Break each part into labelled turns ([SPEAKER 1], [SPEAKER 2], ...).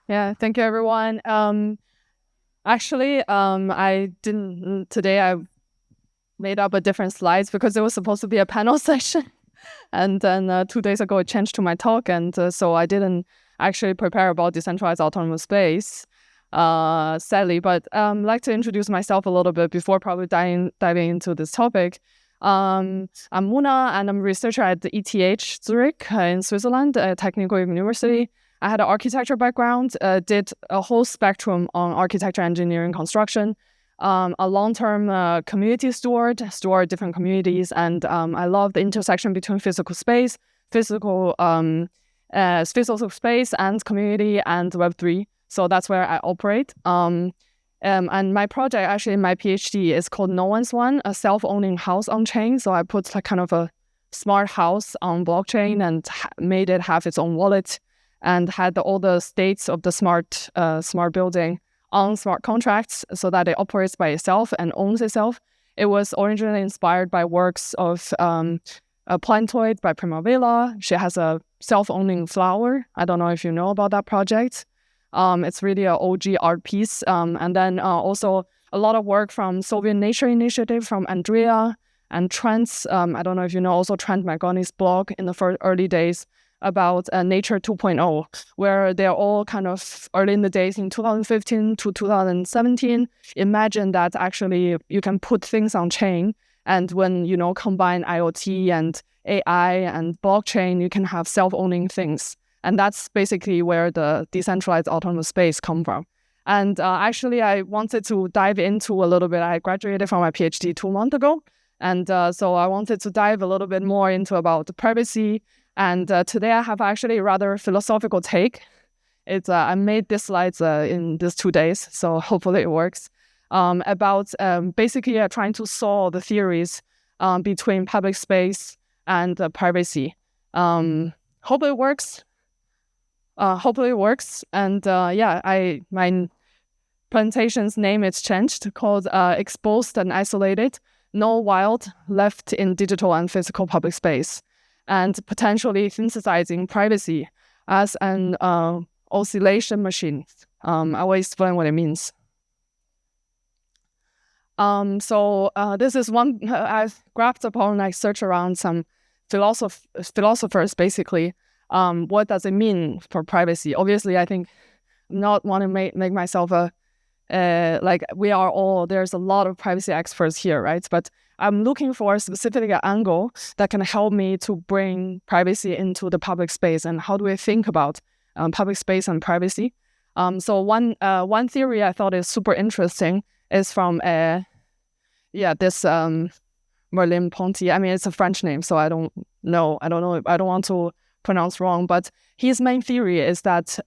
[SPEAKER 1] Yeah, thank you, everyone. I didn't today. I made up a different slides because it was supposed to be a panel session, and then 2 days ago it changed to my talk, and so I didn't actually prepare about decentralized autonomous space, sadly. But I'd like to introduce myself a little bit before probably diving into this topic. I'm Muna, and I'm a researcher at the ETH Zurich in Switzerland, a technical university. I had an architecture background, did a whole spectrum on architecture, engineering, construction, a long-term community steward different communities, and I love the intersection between physical space and community and Web3. So that's where I operate. And my project, actually, my PhD is called No One's One, a self-owning house on chain. So I put like kind of a smart house on blockchain and made it have its own wallet and had all the states of the smart building on smart contracts so that it operates by itself and owns itself. It was originally inspired by works of a Plantoid by Primavera. She has a self-owning flower. I don't know if you know about that project. It's really an OG art piece. And then also a lot of work from Soviet Nature Initiative from Andrea and Trent. I don't know if you know also Trent McGoni's blog in the first early days about Nature 2.0, where they're all kind of early in the days in 2015 to 2017. Imagine that actually you can put things on chain, and when you combine IoT and AI and blockchain, you can have self-owning things. And that's basically where the decentralized autonomous space come from. And actually, I wanted to dive into a little bit. I graduated from my PhD 2 months ago. And so I wanted to dive a little bit more into about the privacy. And today I have actually a rather philosophical take. It's I made these slides in these 2 days, so hopefully it works. About basically trying to solve the theories between public space and privacy. Hopefully it works. And my presentation's name is changed, called Exposed and Isolated, No Wild Left in Digital and Physical Public Space, and potentially synthesizing privacy as an oscillation machine. I will explain what it means. So this is one I've grabbed upon, like search around some philosophers basically. What does it mean for privacy? Obviously, I think not want to make myself like we are all, there's a lot of privacy experts here, right? But I'm looking for a specific angle that can help me to bring privacy into the public space, and how do we think about public space and privacy. So one theory I thought is super interesting is from this Merleau-Ponty. I mean, it's a French name, so I don't want to pronounce wrong, but his main theory is that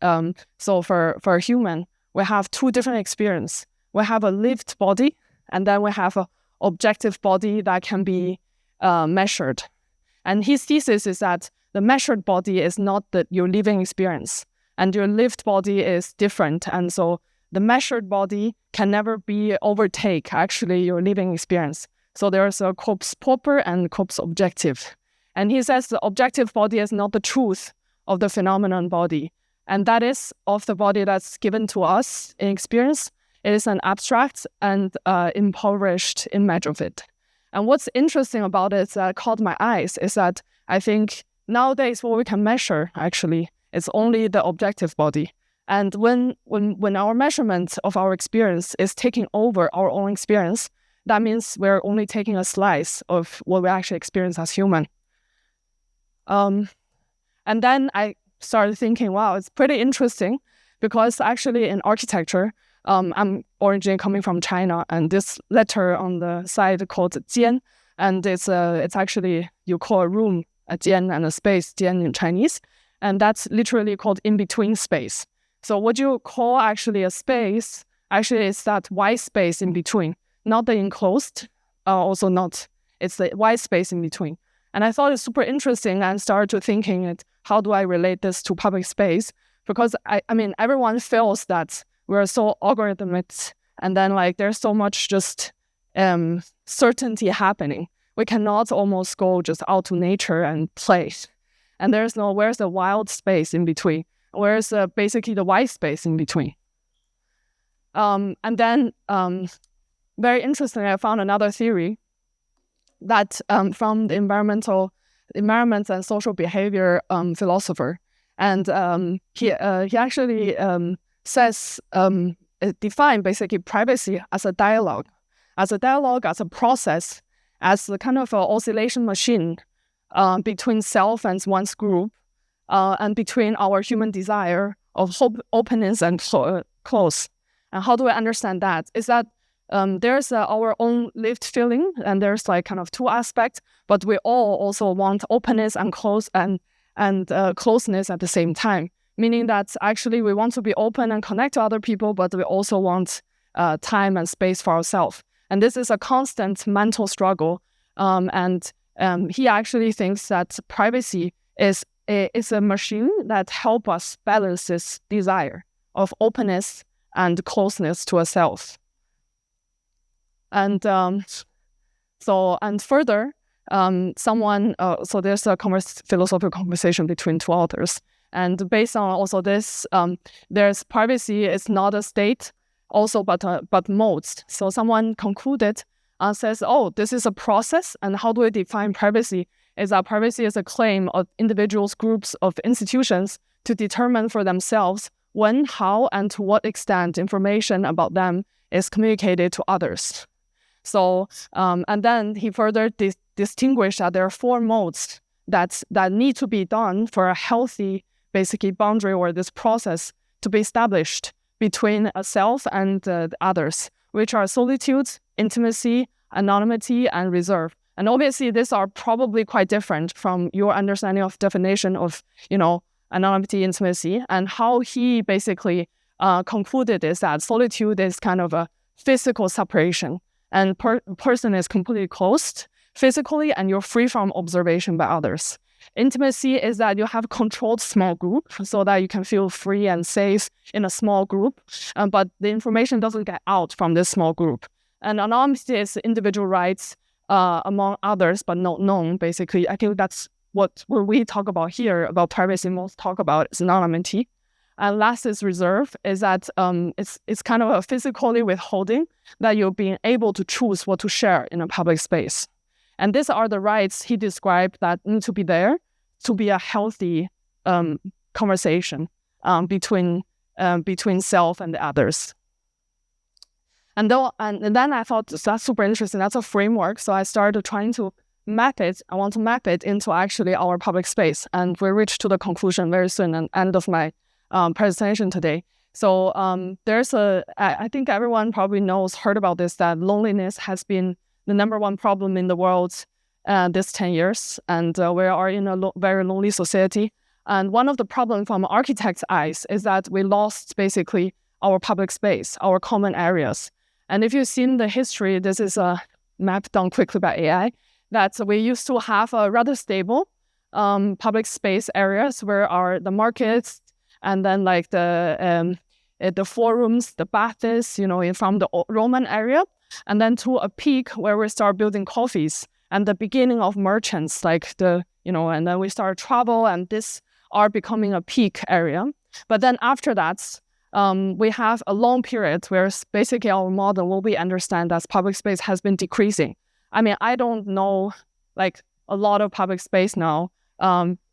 [SPEAKER 1] so for a human, we have two different experiences. We have a lived body, and then we have a objective body that can be measured. And his thesis is that the measured body is not your living experience, and your lived body is different. And so the measured body can never overtake actually your living experience. So there's a corpus proper and corpus objective. And he says the objective body is not the truth of the phenomenon body. And that is of the body that's given to us in experience. It is an abstract and impoverished image of it. And what's interesting about it that caught my eyes is that I think nowadays what we can measure actually is only the objective body. And when our measurement of our experience is taking over our own experience, that means we're only taking a slice of what we actually experience as human. And then I started thinking, wow, it's pretty interesting, because actually in architecture, I'm originally coming from China, and this letter on the side called jian, and it's actually, you call a room a jian and a space jian in Chinese, and that's literally called in-between space. So what you call actually a space, actually is that white space in between, not the enclosed, also not, it's the white space in between. And I thought it's super interesting, and started to thinking how do I relate this to public space? Because I mean, everyone feels that we're so algorithmic, and then like there's so much just certainty happening. We cannot almost go just out to nature and play. And where's the wild space in between? whereas basically the white space in between. And then, very interestingly, I found another theory that from the environment and social behavior philosopher, and he actually says define basically privacy as a dialogue, as a process, as a kind of an oscillation machine between self and one's group, and between our human desire of openness and close. And how do I understand that? Is that there's our own lived feeling, and there's like kind of two aspects, but we all also want openness and closeness at the same time. Meaning that actually we want to be open and connect to other people, but we also want time and space for ourselves. And this is a constant mental struggle. And he actually thinks that privacy is a machine that helps us balance this desire of openness and closeness to ourselves. And further, so there's a philosophical conversation between two authors. And based on also this, there's privacy is not a state, also but modes. So someone concluded says, oh, this is a process, and how do we define privacy? Is that privacy is a claim of individuals, groups, of institutions to determine for themselves when, how, and to what extent information about them is communicated to others. So, and then he further distinguished that there are four modes that need to be done for a healthy, basically, boundary or this process to be established between a self and the others, which are solitude, intimacy, anonymity, and reserve. And obviously, these are probably quite different from your understanding of definition of, anonymity, intimacy, and how he basically concluded is that solitude is kind of a physical separation, and person is completely closed physically, and you're free from observation by others. Intimacy is that you have a controlled small group so that you can feel free and safe in a small group, but the information doesn't get out from this small group. And anonymity is individual rights among others, but not known, basically. I think that's what we talk about here, about privacy, most talk about is anonymity. And last is reserve, is that it's kind of a physically withholding that you're being able to choose what to share in a public space. And these are the rights he described that need to be there to be a healthy conversation between self and the others. And then I thought that's super interesting. That's a framework. So I started trying to map it. I want to map it into actually our public space. And we reached to the conclusion very soon at the end of my presentation today. So I think everyone probably heard about this, that loneliness has been the number one problem in the world this 10 years. And we are in a very lonely society. And one of the problems from architects' eyes is that we lost basically our public space, our common areas. And if you've seen the history, this is a map done quickly by AI, that we used to have a rather stable public space areas where are the markets, and then like the forums, the baths, from the Roman area, and then to a peak where we start building coffees and the beginning of merchants, like and then we start travel, and this are becoming a peak area. But then after that, we have a long period where basically our model, what we understand as public space has been decreasing. I mean, I don't know like a lot of public space now.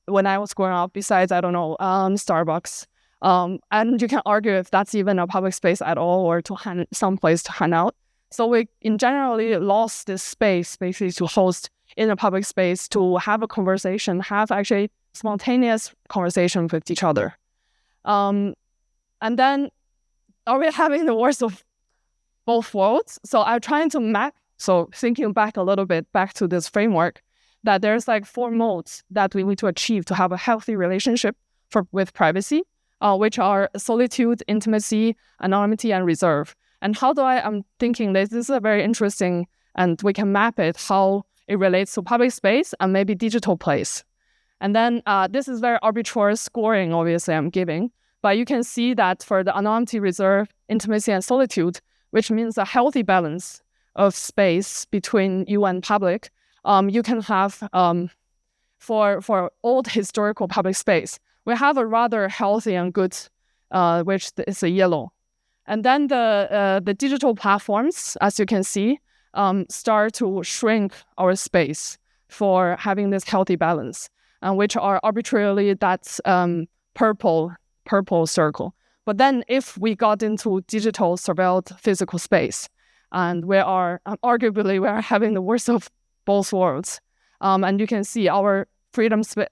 [SPEAKER 1] When I was growing up, besides, I don't know, Starbucks. And you can argue if that's even a public space at all, or to some place to hang out. So we in generally lost this space basically to host in a public space, to have a conversation, have actually spontaneous conversation with each other. And then are we having the worst of both worlds? So I'm trying to map, so thinking back a little bit, back to this framework, that there's like four modes that we need to achieve to have a healthy relationship with privacy, which are solitude, intimacy, anonymity, and reserve. And I'm thinking this is a very interesting, and we can map it, how it relates to public space and maybe digital place. And then this is very arbitrary scoring, obviously, I'm giving. But you can see that for the anonymity, reserve, intimacy, and solitude, which means a healthy balance of space between you and public, you can have for old historical public space, we have a rather healthy and good, which is a yellow. And then the digital platforms, as you can see, start to shrink our space for having this healthy balance, which are arbitrarily that purple circle. But then if we got into digital surveilled physical space, and we are arguably we are having the worst of both worlds. And you can see our freedom space,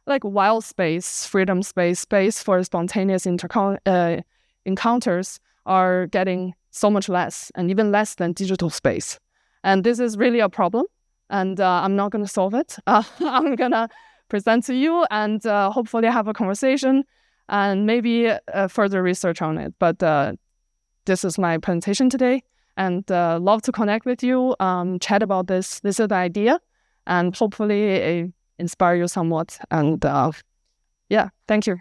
[SPEAKER 1] like wild space, freedom space for spontaneous encounters are getting so much less, and even less than digital space. And this is really a problem, and I'm not going to solve it. I'm going to present to you and hopefully have a conversation and maybe further research on it. But this is my presentation today, and love to connect with you, chat about this. This is the idea, and hopefully inspire you somewhat. And yeah, thank you.